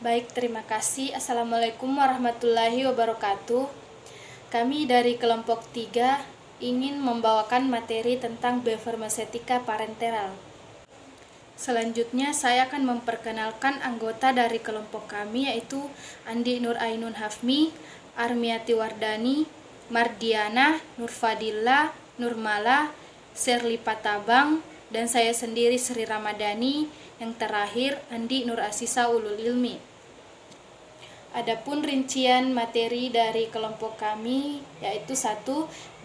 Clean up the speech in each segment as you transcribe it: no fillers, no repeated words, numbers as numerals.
Baik, terima kasih. Assalamualaikum warahmatullahi wabarakatuh. Kami dari kelompok 3 ingin membawakan materi tentang biofarmasetika parenteral. Selanjutnya saya akan memperkenalkan anggota dari kelompok kami, yaitu Andi Nur Ainun Hafmi, Armiati Wardani, Mardiana, Nurfadilla, Nurmala, Sherly Patabang, dan saya sendiri Sri Ramadhani. Yang terakhir Andi Nur Asisa Ulul Ilmi. Adapun rincian materi dari kelompok kami yaitu 1.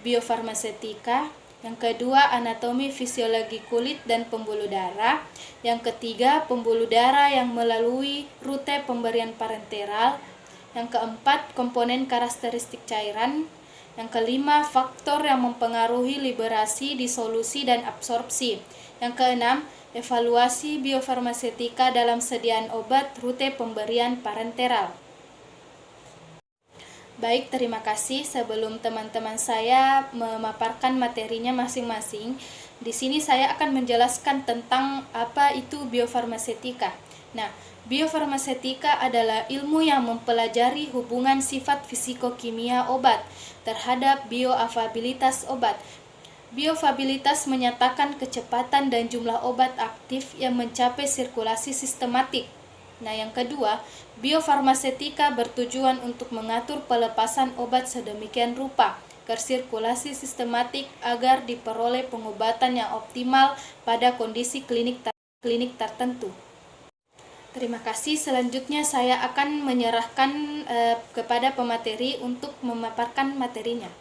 Biofarmasetika, yang kedua anatomi fisiologi kulit dan pembuluh darah, yang ketiga pembuluh darah yang melalui rute pemberian parenteral, yang keempat komponen karakteristik cairan, yang kelima faktor yang mempengaruhi liberasi, disolusi, dan absorpsi, yang keenam evaluasi biofarmasetika dalam sediaan obat rute pemberian parenteral. Baik, terima kasih. Sebelum teman-teman saya memaparkan materinya masing-masing, di sini saya akan menjelaskan tentang apa itu biofarmasetika. Nah, biofarmasetika adalah ilmu yang mempelajari hubungan sifat fisikokimia obat terhadap bioafabilitas obat. Bioafabilitas menyatakan kecepatan dan jumlah obat aktif yang mencapai sirkulasi sistematik. Nah, yang kedua, biofarmasetika bertujuan untuk mengatur pelepasan obat sedemikian rupa ke sirkulasi sistematik agar diperoleh pengobatan yang optimal pada kondisi klinik tertentu. Terima kasih. Selanjutnya saya akan menyerahkan kepada pemateri untuk memaparkan materinya.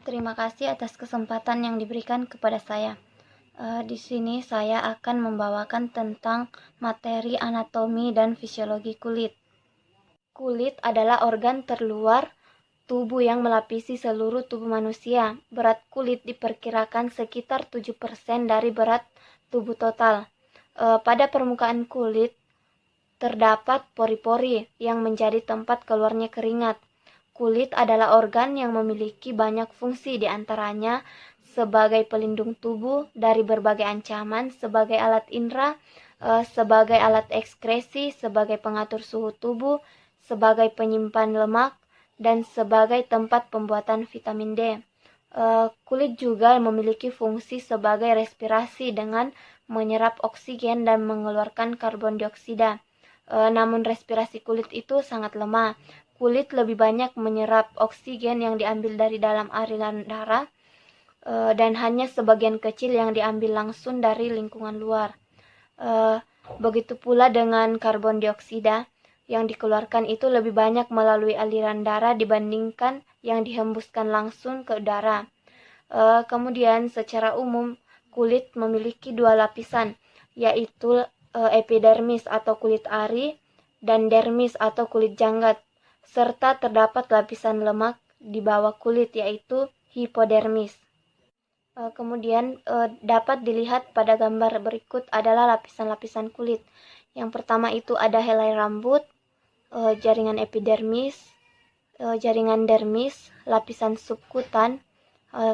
Terima kasih atas kesempatan yang diberikan kepada saya. Di sini saya akan membawakan tentang materi anatomi dan fisiologi kulit. Kulit adalah organ terluar tubuh yang melapisi seluruh tubuh manusia. Berat kulit diperkirakan sekitar 7% dari berat tubuh total. Pada permukaan kulit terdapat pori-pori yang menjadi tempat keluarnya keringat. Kulit adalah organ yang memiliki banyak fungsi, diantaranya sebagai pelindung tubuh dari berbagai ancaman, sebagai alat indera, sebagai alat ekskresi, sebagai pengatur suhu tubuh, sebagai penyimpan lemak, dan sebagai tempat pembuatan vitamin D. Kulit juga memiliki fungsi sebagai respirasi dengan menyerap oksigen dan mengeluarkan karbon dioksida. Namun respirasi kulit itu sangat lemah. Kulit lebih banyak menyerap oksigen yang diambil dari dalam aliran darah dan hanya sebagian kecil yang diambil langsung dari lingkungan luar. Begitu pula dengan karbon dioksida yang dikeluarkan itu lebih banyak melalui aliran darah dibandingkan yang dihembuskan langsung ke udara. Kemudian secara umum kulit memiliki dua lapisan, yaitu epidermis atau kulit ari dan dermis atau kulit janggat, serta terdapat lapisan lemak di bawah kulit yaitu hipodermis. Kemudian dapat dilihat pada gambar berikut adalah lapisan-lapisan kulit. Yang pertama itu ada helai rambut, jaringan epidermis, jaringan dermis, lapisan subkutan,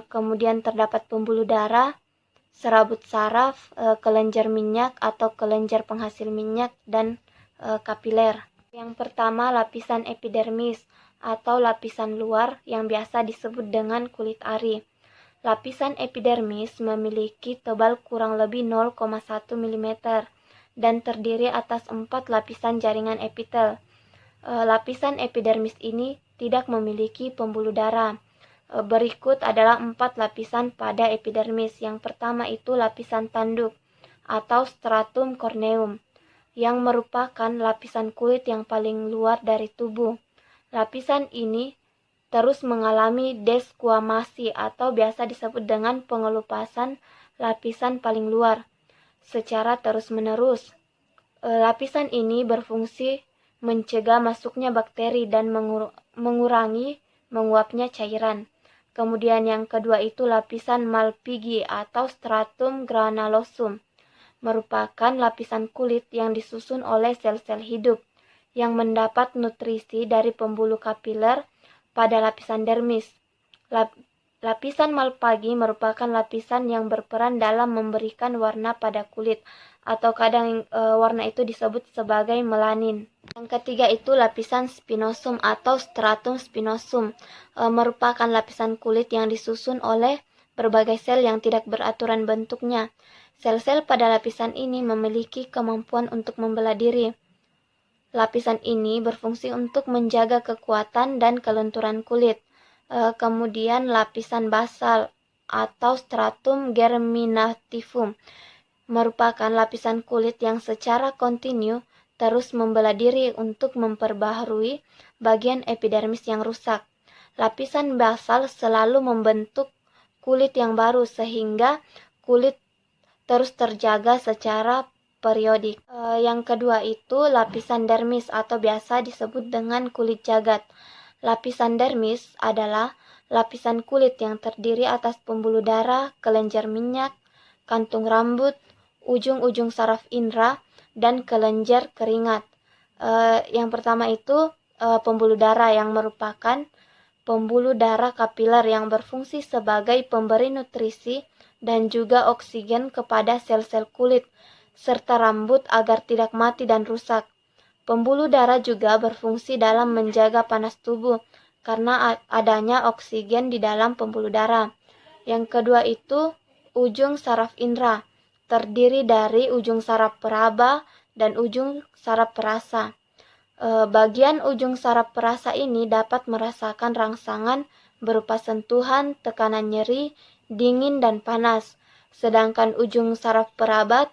kemudian terdapat pembuluh darah, serabut saraf, kelenjar minyak atau kelenjar penghasil minyak, dan kapiler. Yang pertama lapisan epidermis atau lapisan luar yang biasa disebut dengan kulit ari. Lapisan epidermis memiliki tebal kurang lebih 0,1 mm dan terdiri atas 4 lapisan jaringan epitel. Lapisan epidermis ini tidak memiliki pembuluh darah. Berikut adalah 4 lapisan pada epidermis. Yang pertama itu lapisan tanduk atau stratum corneum, yang merupakan lapisan kulit yang paling luar dari tubuh. Lapisan ini terus mengalami desquamasi atau biasa disebut dengan pengelupasan lapisan paling luar secara terus-menerus. Lapisan ini berfungsi mencegah masuknya bakteri dan mengurangi menguapnya cairan. Kemudian yang kedua itu lapisan Malpighi atau stratum granulosum, merupakan lapisan kulit yang disusun oleh sel-sel hidup yang mendapat nutrisi dari pembuluh kapiler pada lapisan dermis. Lapisan Malpighi merupakan lapisan yang berperan dalam memberikan warna pada kulit atau kadang warna itu disebut sebagai melanin. Yang ketiga itu lapisan spinosum atau stratum spinosum, merupakan lapisan kulit yang disusun oleh berbagai sel yang tidak beraturan bentuknya. Sel-sel pada lapisan ini memiliki kemampuan untuk membelah diri. Lapisan ini berfungsi untuk menjaga kekuatan dan kelenturan kulit. Kemudian lapisan basal atau stratum germinativum merupakan lapisan kulit yang secara kontinu terus membelah diri untuk memperbaharui bagian epidermis yang rusak. Lapisan basal selalu membentuk kulit yang baru sehingga kulit terus terjaga secara periodik. Yang kedua itu lapisan dermis atau biasa disebut dengan kulit jagat. Lapisan dermis adalah lapisan kulit yang terdiri atas pembuluh darah, kelenjar minyak, kantung rambut, ujung-ujung saraf indera, dan kelenjar keringat. Yang pertama itu pembuluh darah yang merupakan pembuluh darah kapiler yang berfungsi sebagai pemberi nutrisi dan juga oksigen kepada sel-sel kulit serta rambut agar tidak mati dan rusak. Pembuluh darah juga berfungsi dalam menjaga panas tubuh karena adanya oksigen di dalam pembuluh darah. Yang kedua itu ujung saraf indera, terdiri dari ujung saraf peraba dan ujung saraf perasa. Bagian ujung saraf perasa ini dapat merasakan rangsangan berupa sentuhan, tekanan nyeri, dingin dan panas. Sedangkan ujung saraf peraba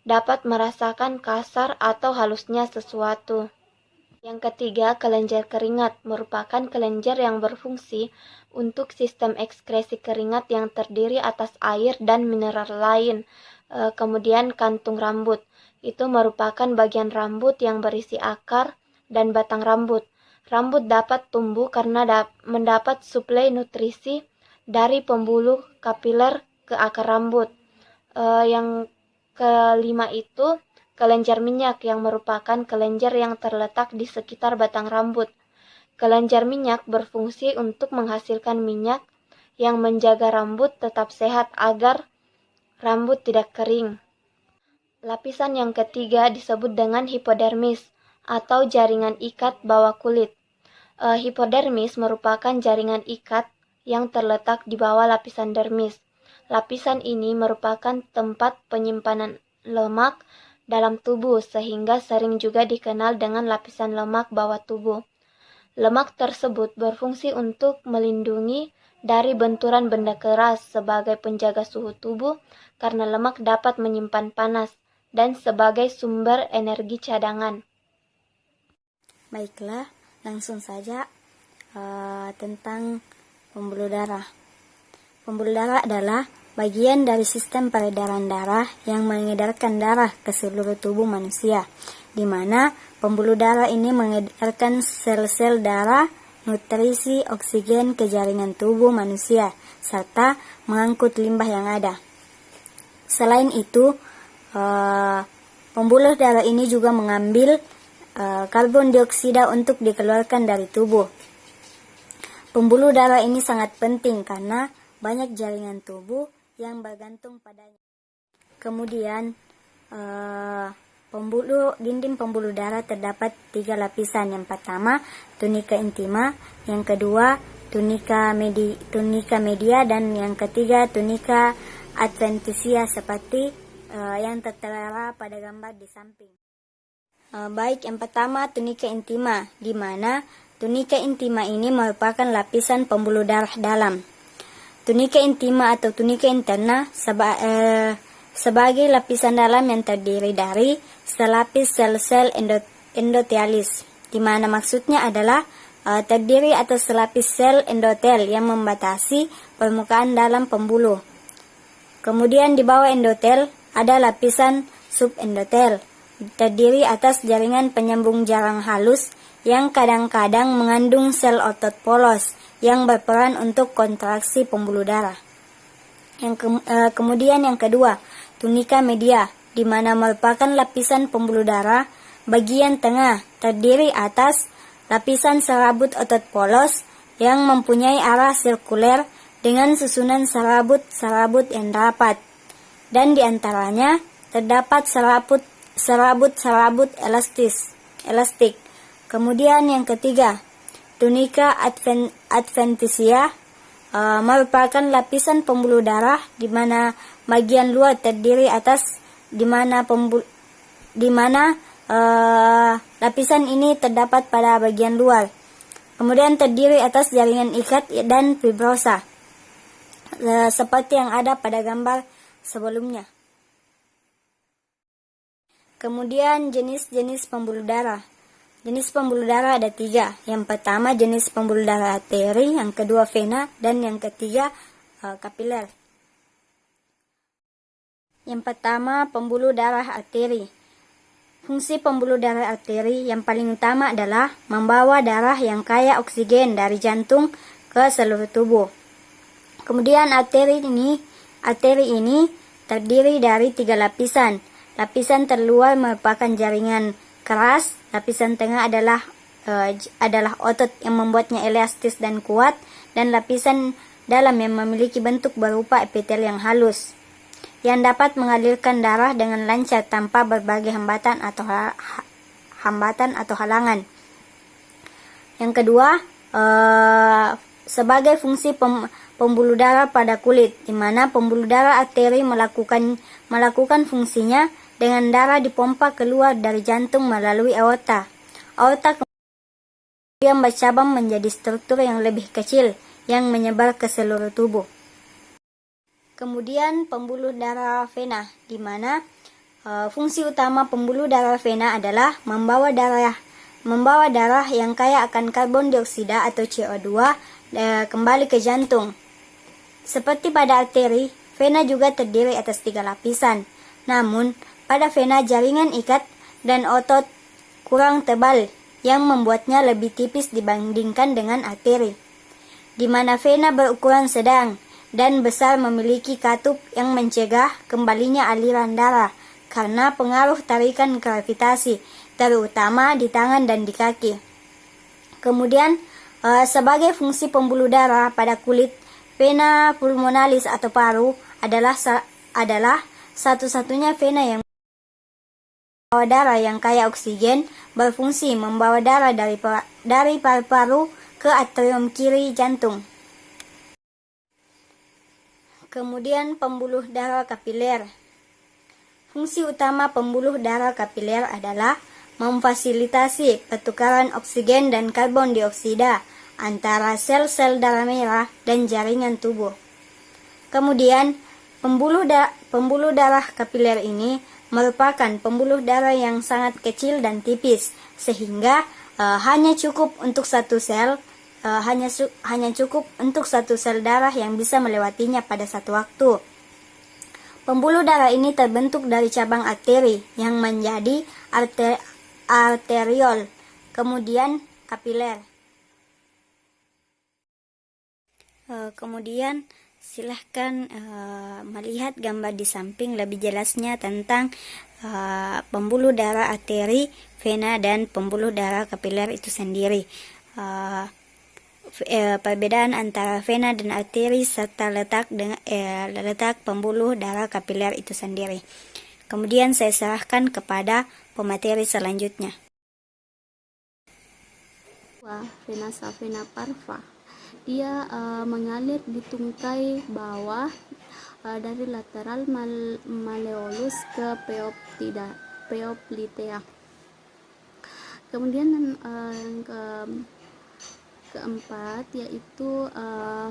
dapat merasakan kasar atau halusnya sesuatu. Yang ketiga, kelenjar keringat merupakan kelenjar yang berfungsi untuk sistem ekskresi keringat yang terdiri atas air dan mineral lain. Kemudian kantung rambut, itu merupakan bagian rambut yang berisi akar dan batang rambut. Rambut dapat tumbuh karena mendapat suplai nutrisi dari pembuluh kapiler ke akar rambut. Yang kelima itu kelenjar minyak yang merupakan kelenjar yang terletak di sekitar batang rambut. Kelenjar minyak berfungsi untuk menghasilkan minyak yang menjaga rambut tetap sehat agar rambut tidak kering. Lapisan yang ketiga disebut dengan hipodermis atau jaringan ikat bawah kulit. Hipodermis merupakan jaringan ikat yang terletak di bawah lapisan dermis. Lapisan ini merupakan tempat penyimpanan lemak dalam tubuh sehingga sering juga dikenal dengan lapisan lemak bawah tubuh. Lemak tersebut berfungsi untuk melindungi dari benturan benda keras sebagai penjaga suhu tubuh karena lemak dapat menyimpan panas dan sebagai sumber energi cadangan. Baiklah, langsung saja tentang pembuluh darah. Pembuluh darah adalah bagian dari sistem peredaran darah yang mengedarkan darah ke seluruh tubuh manusia, di mana pembuluh darah ini mengedarkan sel-sel darah, nutrisi, oksigen ke jaringan tubuh manusia, serta mengangkut limbah yang ada. Selain itu, pembuluh darah ini juga mengambil karbon dioksida untuk dikeluarkan dari tubuh. Pembuluh darah ini sangat penting karena banyak jaringan tubuh yang bergantung padanya. Kemudian, dinding pembuluh darah terdapat 3 lapisan. Yang pertama, tunika intima, yang kedua, tunika media, dan yang ketiga, tunika adventitia seperti yang tertera pada gambar di samping. Baik, yang pertama tunika intima, di mana tunika intima ini merupakan lapisan pembuluh darah dalam. Tunika intima atau tunika interna sebagai lapisan dalam yang terdiri dari selapis sel-sel endotelialis, di mana maksudnya adalah terdiri atas selapis sel endotel yang membatasi permukaan dalam pembuluh. Kemudian di bawah endotel ada lapisan subendotel, terdiri atas jaringan penyambung jarang halus yang kadang-kadang mengandung sel otot polos yang berperan untuk kontraksi pembuluh darah. Kemudian yang kedua, tunika media, di mana merupakan lapisan pembuluh darah bagian tengah, terdiri atas lapisan serabut otot polos yang mempunyai arah sirkuler dengan susunan serabut-serabut yang rapat, dan diantaranya terdapat serabut elastik. Kemudian yang ketiga, tunika adventitia merupakan lapisan pembuluh darah di mana bagian luar terdiri atas lapisan ini terdapat pada bagian luar. Kemudian terdiri atas jaringan ikat dan fibrosa, seperti yang ada pada gambar sebelumnya. Kemudian jenis-jenis pembuluh darah. Jenis pembuluh darah ada 3. Yang pertama jenis pembuluh darah arteri, yang kedua vena, dan yang ketiga kapiler. Yang pertama pembuluh darah arteri. Fungsi pembuluh darah arteri yang paling utama adalah membawa darah yang kaya oksigen dari jantung ke seluruh tubuh. Kemudian arteri ini terdiri dari 3 lapisan. Lapisan terluar merupakan jaringan keras, lapisan tengah adalah otot yang membuatnya elastis dan kuat, dan lapisan dalam yang memiliki bentuk berupa epitel yang halus, yang dapat mengalirkan darah dengan lancar tanpa berbagai hambatan atau halangan. Yang kedua, sebagai fungsi pembuluh darah pada kulit, di mana pembuluh darah arteri melakukan fungsinya dengan darah dipompa keluar dari jantung melalui aorta. Aorta kemudian bercabang menjadi struktur yang lebih kecil yang menyebar ke seluruh tubuh. Kemudian pembuluh darah vena, di mana fungsi utama pembuluh darah vena adalah membawa darah yang kaya akan karbon dioksida atau CO2 kembali ke jantung. Seperti pada arteri, vena juga terdiri atas 3 lapisan. Namun, pada vena jaringan ikat dan otot kurang tebal yang membuatnya lebih tipis dibandingkan dengan arteri. Di mana vena berukuran sedang dan besar memiliki katup yang mencegah kembalinya aliran darah karena pengaruh tarikan gravitasi, terutama di tangan dan di kaki. Kemudian, sebagai fungsi pembuluh darah pada kulit, vena pulmonalis atau paru adalah satu-satunya vena yang membawa darah yang kaya oksigen, berfungsi membawa darah dari paru-paru ke atrium kiri jantung. Kemudian pembuluh darah kapiler. Fungsi utama pembuluh darah kapiler adalah memfasilitasi pertukaran oksigen dan karbon dioksida antara sel-sel darah merah dan jaringan tubuh. Kemudian, pembuluh darah kapiler ini merupakan pembuluh darah yang sangat kecil dan tipis, sehingga hanya cukup untuk satu sel darah yang bisa melewatinya pada satu waktu. Pembuluh darah ini terbentuk dari cabang arteri yang menjadi arteriol, kemudian kapiler. Kemudian silahkan melihat gambar di samping lebih jelasnya tentang pembuluh darah arteri, vena, dan pembuluh darah kapiler itu sendiri. Perbedaan antara vena dan arteri serta letak pembuluh darah kapiler itu sendiri. Kemudian saya serahkan kepada pemateri selanjutnya. Vena parva. Dia mengalir di tungkai bawah dari lateral malleolus ke Pheoplitea. Kemudian yang keempat yaitu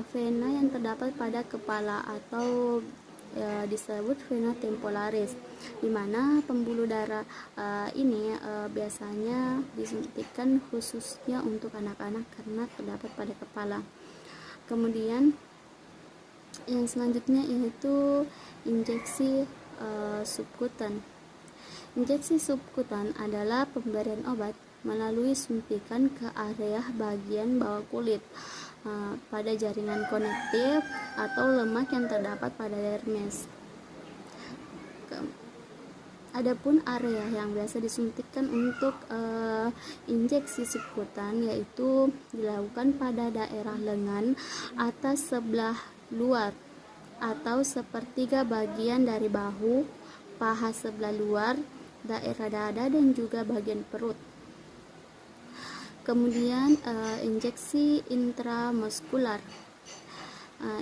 vena yang terdapat pada kepala atau disebut vena temporalis, di mana pembuluh darah ini biasanya disuntikkan khususnya untuk anak-anak karena terdapat pada kepala. Kemudian yang selanjutnya yaitu injeksi subkutan. Injeksi subkutan adalah pemberian obat melalui suntikan ke area bagian bawah kulit pada jaringan konektif atau lemak yang terdapat pada dermis. Adapun area yang biasa disuntikkan untuk injeksi subkutan yaitu dilakukan pada daerah lengan atas sebelah luar atau sepertiga bagian dari bahu, paha sebelah luar, daerah dada, dan juga bagian perut. Kemudian injeksi intramuskular.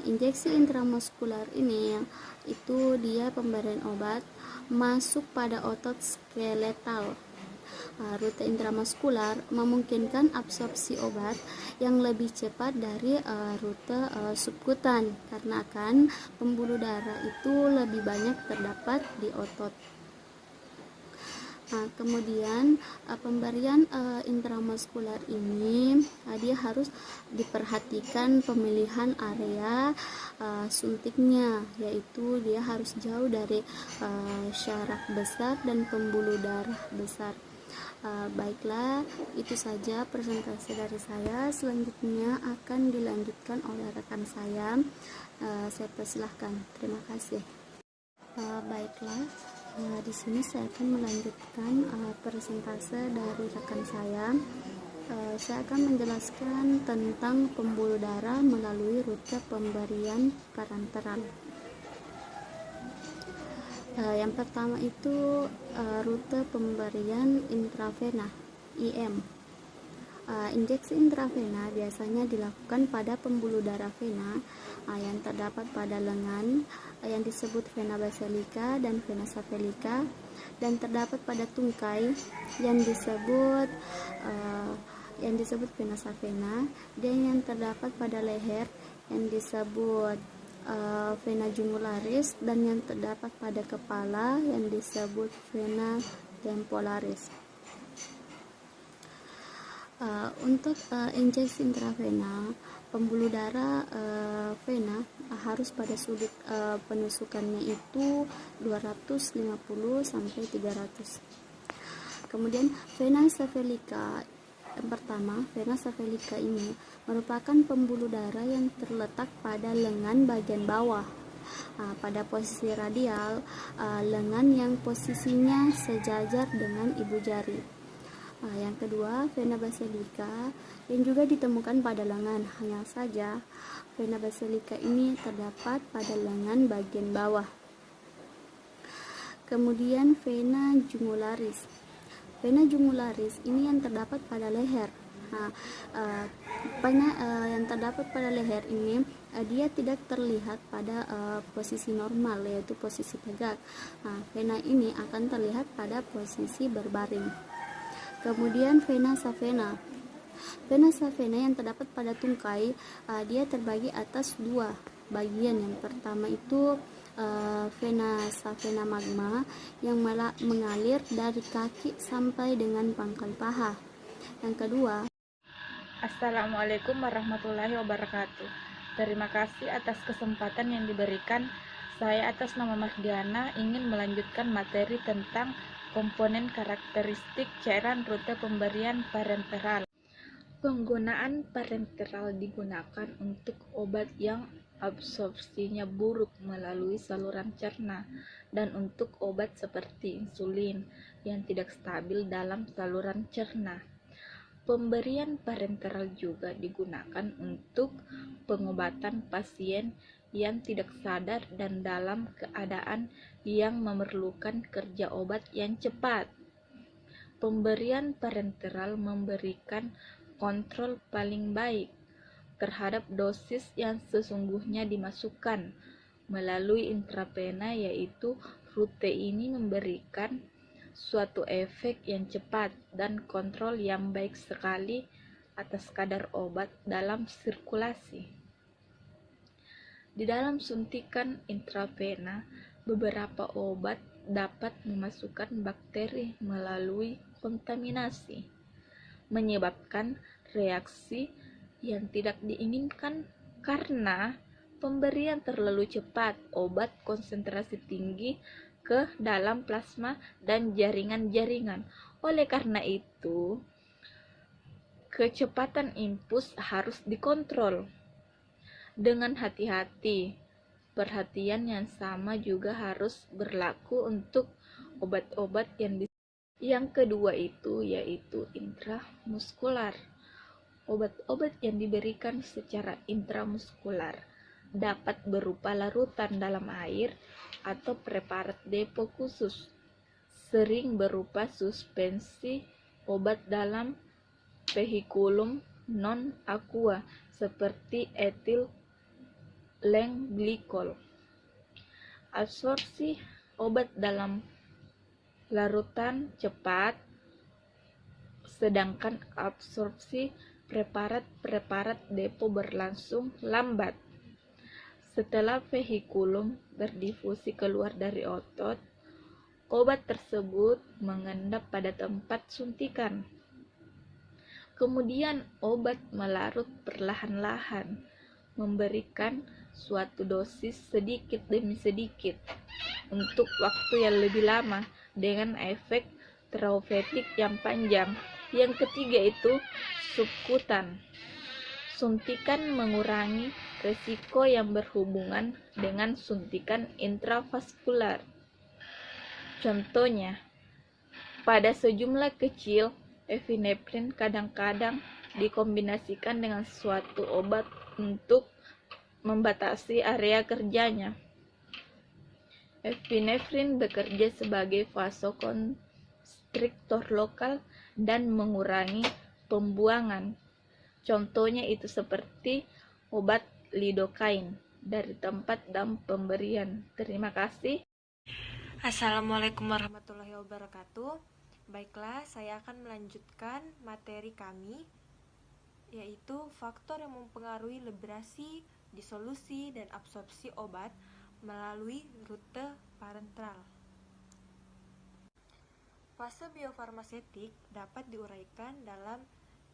Injeksi intramuskular ini itu dia pemberian obat masuk pada otot skeletal. Rute intramuskular memungkinkan absorpsi obat yang lebih cepat dari rute subkutan, karena kan pembuluh darah itu lebih banyak terdapat di otot. Kemudian pemberian intramuskular ini dia harus diperhatikan pemilihan area suntiknya, yaitu dia harus jauh dari syaraf besar dan pembuluh darah besar. Baiklah, itu saja presentasi dari saya. Selanjutnya akan dilanjutkan oleh rekan saya. Saya persilahkan. Terima kasih. Baiklah, di sini saya akan melanjutkan presentase dari rekan saya. Saya akan menjelaskan tentang pembuluh darah melalui rute pemberian parenteral. Yang pertama itu rute pemberian intravena (IM). Injeksi intravena biasanya dilakukan pada pembuluh darah vena yang terdapat pada lengan yang disebut vena basilica dan vena saphelica, dan terdapat pada tungkai yang disebut vena saphena, dan yang terdapat pada leher yang disebut vena jugularis, dan yang terdapat pada kepala yang disebut vena temporalis. Untuk injeksi intravena, pembuluh darah vena harus pada sudut penusukannya itu 250 sampai 300. Kemudian vena saphelica. Yang pertama, vena saphelica ini merupakan pembuluh darah yang terletak pada lengan bagian bawah, pada posisi radial lengan yang posisinya sejajar dengan ibu jari. Yang kedua, vena basilica yang juga ditemukan pada lengan. Hanya saja vena basilica ini terdapat pada lengan bagian bawah. Kemudian vena jugularis. Vena jugularis ini yang terdapat pada leher. Yang terdapat pada leher ini dia tidak terlihat pada posisi normal, yaitu posisi tegak. Vena ini akan terlihat pada posisi berbaring. Kemudian vena savena. Vena savena yang terdapat pada tungkai, dia terbagi atas dua bagian. Yang pertama itu vena savena magma yang mengalir dari kaki sampai dengan pangkal paha. Yang kedua, Assalamualaikum warahmatullahi wabarakatuh. Terima kasih atas kesempatan yang diberikan. Saya atas nama Mardiana ingin melanjutkan materi tentang komponen karakteristik cairan rute pemberian parenteral. Penggunaan parenteral digunakan untuk obat yang absorpsinya buruk melalui saluran cerna, dan untuk obat seperti insulin yang tidak stabil dalam saluran cerna. Pemberian parenteral juga digunakan untuk pengobatan pasien yang tidak sadar dan dalam keadaan yang memerlukan kerja obat yang cepat. Pemberian parenteral memberikan kontrol paling baik terhadap dosis yang sesungguhnya dimasukkan melalui intravena, yaitu rute ini memberikan suatu efek yang cepat dan kontrol yang baik sekali atas kadar obat dalam sirkulasi. Di dalam suntikan intravena, beberapa obat dapat memasukkan bakteri melalui kontaminasi, menyebabkan reaksi yang tidak diinginkan karena pemberian terlalu cepat obat konsentrasi tinggi ke dalam plasma dan jaringan-jaringan. Oleh karena itu, kecepatan impuls harus dikontrol dengan hati-hati. Perhatian yang sama juga harus berlaku untuk obat-obat yang kedua itu yaitu intramuskular. Obat-obat yang diberikan secara intramuskular dapat berupa larutan dalam air atau preparat depo khusus, sering berupa suspensi obat dalam vehikulum non-aqua seperti etil glikol. Absorpsi obat dalam larutan cepat, sedangkan absorpsi preparat-preparat depo berlangsung lambat. Setelah vehikulum berdifusi keluar dari otot, obat tersebut mengendap pada tempat suntikan. Kemudian obat melarut perlahan-lahan, memberikan suatu dosis sedikit demi sedikit untuk waktu yang lebih lama dengan efek terapeutik yang panjang. Yang ketiga itu subkutan. Suntikan mengurangi resiko yang berhubungan dengan suntikan intravaskular. Contohnya, pada sejumlah kecil, epinefrin kadang-kadang dikombinasikan dengan suatu obat untuk membatasi area kerjanya. Epinefrin bekerja sebagai vasokonstriktor lokal dan mengurangi pembuangan. Contohnya itu seperti obat lidocaine dari tempat dan pemberian. Terima kasih. Assalamualaikum warahmatullahi wabarakatuh. Baiklah, saya akan melanjutkan materi kami, yaitu faktor yang mempengaruhi liberasi, disolusi, dan absorpsi obat melalui rute parenteral. Fase biofarmasetik dapat diuraikan dalam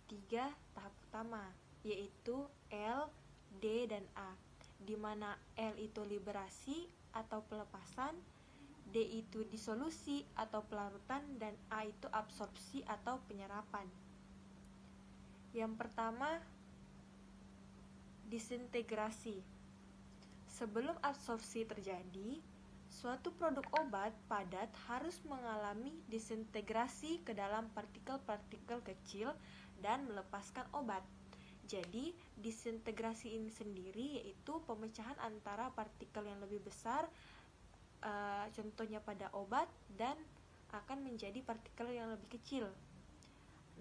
3 tahap utama, yaitu L, D, dan A, di mana L itu liberasi atau pelepasan, D itu disolusi atau pelarutan, dan A itu absorpsi atau penyerapan. Yang pertama, disintegrasi. Sebelum absorpsi terjadi, suatu produk obat padat harus mengalami disintegrasi ke dalam partikel-partikel kecil dan melepaskan obat. Jadi, disintegrasi ini sendiri yaitu pemecahan antara partikel yang lebih besar, contohnya pada obat, dan akan menjadi partikel yang lebih kecil.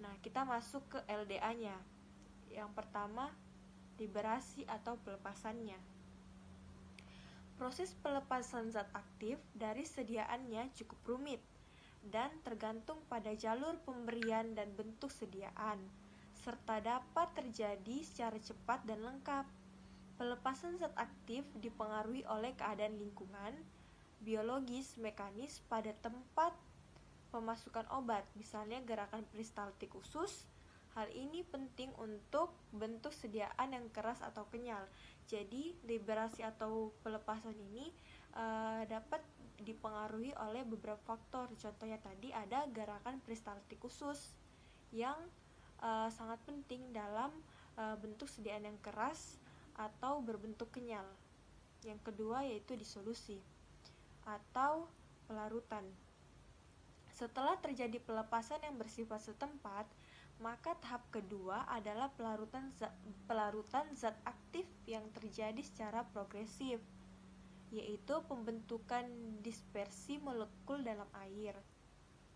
Nah, kita masuk ke LDA-nya. Yang pertama, liberasi atau pelepasannya. Proses pelepasan zat aktif dari sediaannya cukup rumit dan tergantung pada jalur pemberian dan bentuk sediaan, serta dapat terjadi secara cepat dan lengkap. Pelepasan zat aktif dipengaruhi oleh keadaan lingkungan, biologis, mekanis pada tempat pemasukan obat, misalnya gerakan peristaltik usus. Hal ini penting untuk bentuk sediaan yang keras atau kenyal. Jadi, liberasi atau pelepasan ini dapat dipengaruhi oleh beberapa faktor. Contohnya tadi ada gerakan peristaltik usus yang sangat penting dalam bentuk sediaan yang keras atau berbentuk kenyal. Yang kedua yaitu disolusi atau pelarutan. Setelah terjadi pelepasan yang bersifat setempat, maka tahap kedua adalah pelarutan zat aktif yang terjadi secara progresif, yaitu pembentukan dispersi molekul dalam air.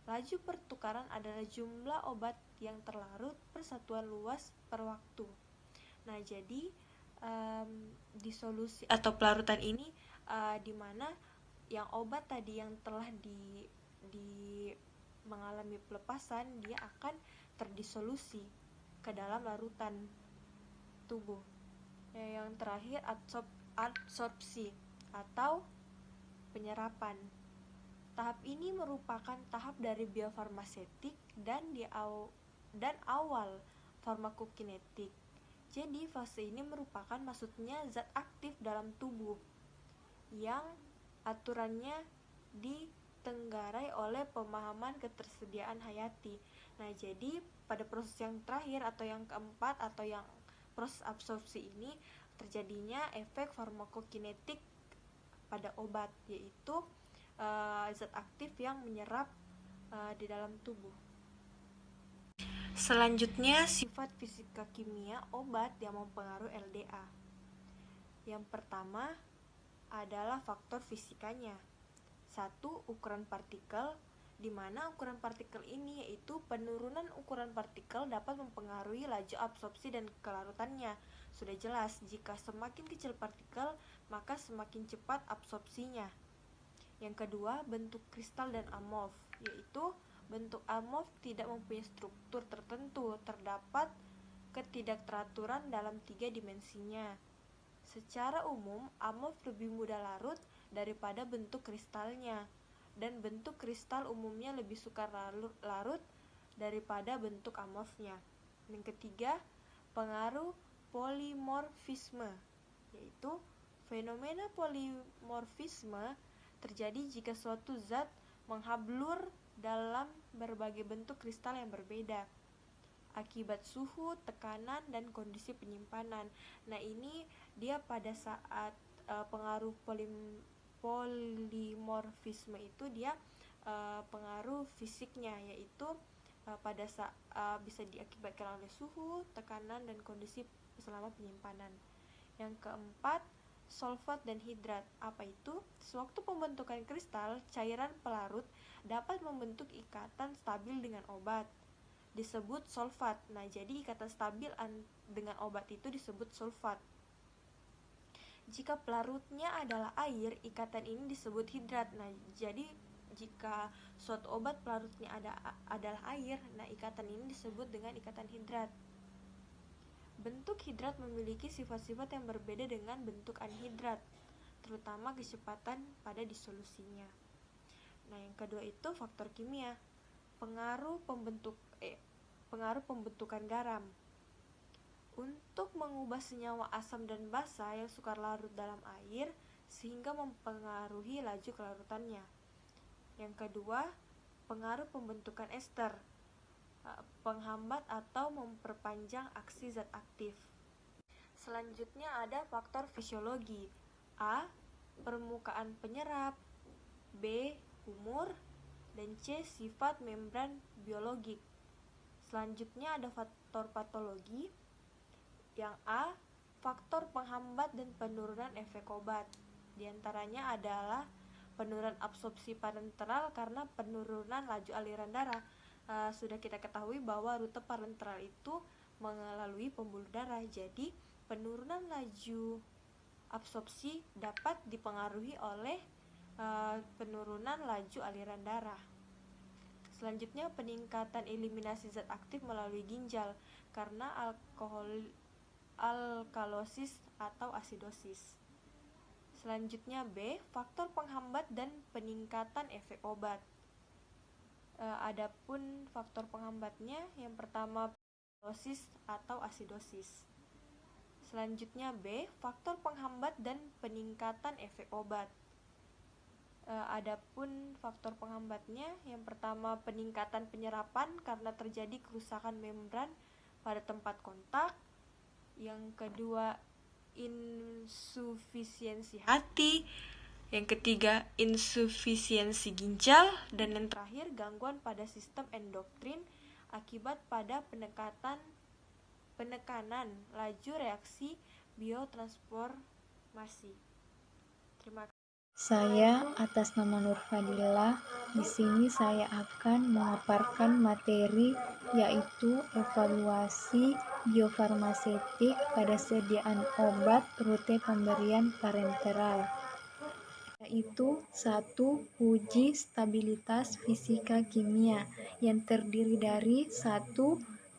Laju pertukaran adalah jumlah obat yang terlarut per satuan luas per waktu. Nah, jadi disolusi atau pelarutan ini di mana yang obat tadi yang telah mengalami pelepasan, dia akan terdisolusi ke dalam larutan tubuh. Yang terakhir absorpsi atau penyerapan. Tahap ini merupakan tahap dari biofarmasetik dan awal farmakokinetik. Jadi fase ini merupakan maksudnya zat aktif dalam tubuh yang aturannya ditenggarai oleh pemahaman ketersediaan hayati. Nah, jadi pada proses yang terakhir atau yang keempat atau yang proses absorpsi ini terjadinya efek farmakokinetik pada obat, yaitu zat aktif yang menyerap di dalam tubuh. Selanjutnya, sifat fisika kimia obat yang mempengaruhi LDA. Yang pertama adalah faktor fisikanya. 1. Ukuran partikel, di mana ukuran partikel ini yaitu penurunan ukuran partikel dapat mempengaruhi laju absorpsi dan kelarutannya. Sudah jelas, jika semakin kecil partikel, maka semakin cepat absorpsinya. Yang kedua, bentuk kristal dan amorf, yaitu bentuk amorf tidak mempunyai struktur tertentu, terdapat ketidakteraturan dalam 3 dimensinya. Secara umum, amorf lebih mudah larut daripada bentuk kristalnya, dan bentuk kristal umumnya lebih sukar larut daripada bentuk amorfnya. Yang ketiga, pengaruh polimorfisme, yaitu fenomena polimorfisme terjadi jika suatu zat menghablur dalam berbagai bentuk kristal yang berbeda akibat suhu, tekanan, dan kondisi penyimpanan. Nah, ini dia pada saat pengaruh polimorfisme itu dia pengaruh fisiknya, yaitu pada saat bisa diakibatkan oleh suhu, tekanan, dan kondisi selama penyimpanan. Yang keempat, sulfat dan hidrat. Apa itu? Sewaktu pembentukan kristal, cairan pelarut dapat membentuk ikatan stabil dengan obat, disebut sulfat. Nah, jadi ikatan stabil dengan obat itu disebut sulfat. Jika pelarutnya adalah air, ikatan ini disebut hidrat. Nah, jadi jika suatu obat pelarutnya adalah air, nah ikatan ini disebut dengan ikatan hidrat. Bentuk hidrat memiliki sifat-sifat yang berbeda dengan bentuk anhidrat, terutama kecepatan pada disolusinya. Nah, yang kedua itu faktor kimia. Pengaruh pembentukan garam. Untuk mengubah senyawa asam dan basa yang sukar larut dalam air sehingga mempengaruhi laju kelarutannya. Yang kedua, pengaruh pembentukan ester, penghambat atau memperpanjang aksi zat aktif. Selanjutnya ada faktor fisiologi. A. Permukaan penyerap, B. Umur, dan C. Sifat membran biologik. Selanjutnya ada faktor patologi. Yang A. Faktor penghambat dan penurunan efek obat. Di antaranya adalah penurunan absorpsi parenteral karena penurunan laju aliran darah. Sudah kita ketahui bahwa rute parenteral itu melalui pembuluh darah. Jadi, penurunan laju absorpsi dapat dipengaruhi oleh penurunan laju aliran darah. Selanjutnya, peningkatan eliminasi zat aktif melalui ginjal karena alkalosis atau asidosis. Selanjutnya B, faktor penghambat dan peningkatan efek obat. Adapun faktor penghambatnya, yang pertama alkalosis atau asidosis. Selanjutnya B, faktor penghambat dan peningkatan efek obat. Adapun faktor penghambatnya, yang pertama peningkatan penyerapan karena terjadi kerusakan membran pada tempat kontak. Yang kedua, insufisiensi hati. Yang ketiga, insufisiensi ginjal. Dan yang terakhir, gangguan pada sistem endokrin akibat pada penekanan laju reaksi biotransformasi. Terima kasih. Saya atas nama Nur Fadila, di sini saya akan memaparkan materi yaitu evaluasi biofarmasetik pada sediaan obat rute pemberian parenteral. Yaitu 1. Uji stabilitas fisika kimia yang terdiri dari 1.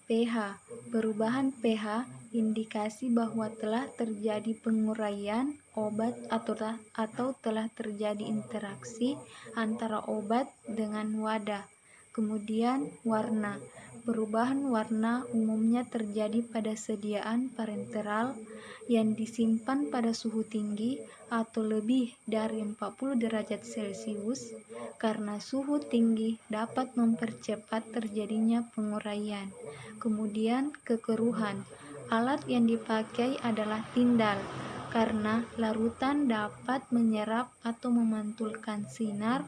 pH. Perubahan pH indikasi bahwa telah terjadi penguraian obat atau telah terjadi interaksi antara obat dengan wadah. Kemudian warna. Perubahan warna umumnya terjadi pada sediaan parenteral yang disimpan pada suhu tinggi atau lebih dari 40 derajat Celcius karena suhu tinggi dapat mempercepat terjadinya penguraian. Kemudian kekeruhan. Alat yang dipakai adalah tindal karena larutan dapat menyerap atau memantulkan sinar.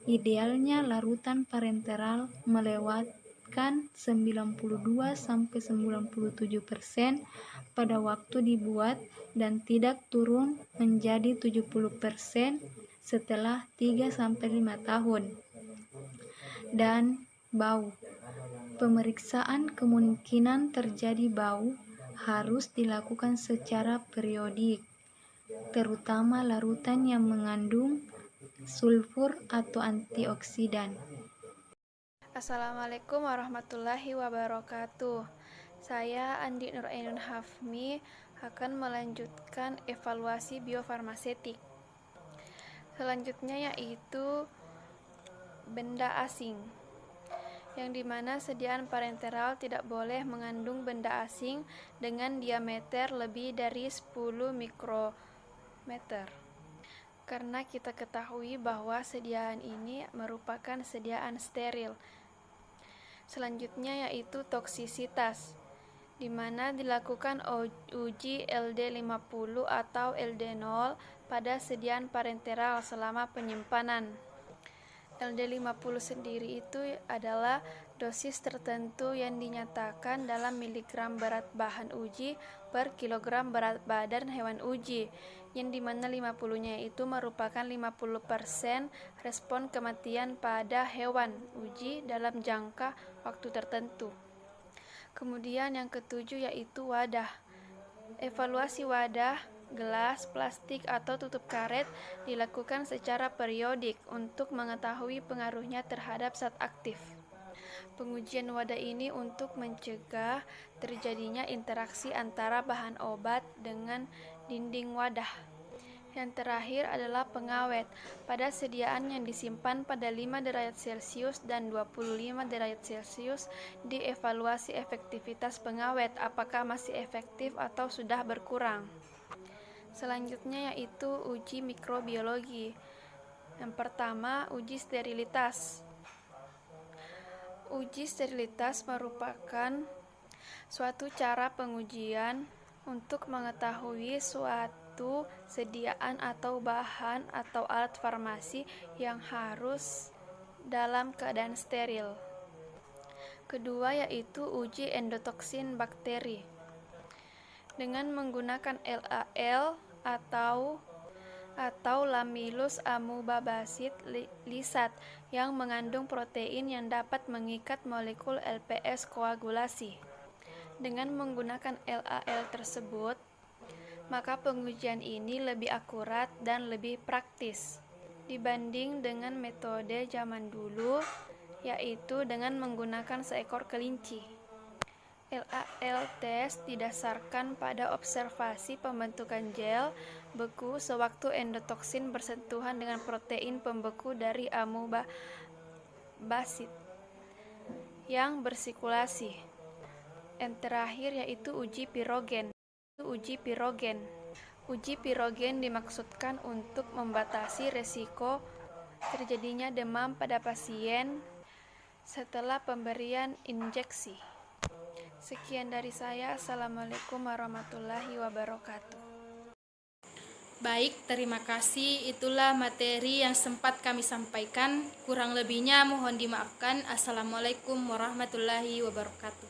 Idealnya larutan parenteral melewatkan menunjukkan 92-97% pada waktu dibuat dan tidak turun menjadi 70% setelah 3-5 tahun. Dan bau. Pemeriksaan kemungkinan terjadi bau harus dilakukan secara periodik, terutama larutan yang mengandung sulfur atau antioksidan. Assalamualaikum warahmatullahi wabarakatuh. Saya Andi Nur Ainun Hafmi akan melanjutkan evaluasi biofarmasetik. Selanjutnya yaitu benda asing, yang dimana sediaan parenteral tidak boleh mengandung benda asing dengan diameter lebih dari 10 mikrometer. Karena kita ketahui bahwa sediaan ini merupakan sediaan steril. Selanjutnya yaitu toksisitas, di mana dilakukan uji LD50 atau LD0 pada sediaan parenteral selama penyimpanan. LD50 sendiri itu adalah dosis tertentu yang dinyatakan dalam miligram berat bahan uji per kilogram berat badan hewan uji, yang dimana 50-nya itu merupakan 50% respon kematian pada hewan uji dalam jangka waktu tertentu. Kemudian yang ketujuh yaitu wadah. Evaluasi wadah, gelas, plastik, atau tutup karet dilakukan secara periodik untuk mengetahui pengaruhnya terhadap zat aktif. Pengujian wadah ini untuk mencegah terjadinya interaksi antara bahan obat dengan dinding wadah. Yang terakhir adalah pengawet pada sediaan yang disimpan pada 5 derajat Celcius dan 25 derajat Celcius. Dievaluasi efektivitas pengawet, apakah masih efektif atau sudah berkurang. Selanjutnya yaitu uji mikrobiologi. Yang pertama, uji sterilitas. Uji sterilitas merupakan suatu cara pengujian untuk mengetahui suatu sediaan atau bahan atau alat farmasi yang harus dalam keadaan steril. Kedua yaitu uji endotoksin bakteri. Dengan menggunakan LAL atau Lamillus amoebaceae lisat yang mengandung protein yang dapat mengikat molekul LPS koagulasi. Dengan menggunakan LAL tersebut, maka pengujian ini lebih akurat dan lebih praktis dibanding dengan metode zaman dulu, yaitu dengan menggunakan seekor kelinci. LAL test didasarkan pada observasi pembentukan gel beku sewaktu endotoksin bersentuhan dengan protein pembeku dari amoebaceae yang bersirkulasi. Yang terakhir yaitu uji pirogen. Uji pirogen dimaksudkan untuk membatasi resiko terjadinya demam pada pasien setelah pemberian injeksi. Sekian dari saya. Assalamualaikum warahmatullahi wabarakatuh. Baik, terima kasih. Itulah materi yang sempat kami sampaikan. Kurang lebihnya mohon dimaafkan. Assalamualaikum warahmatullahi wabarakatuh.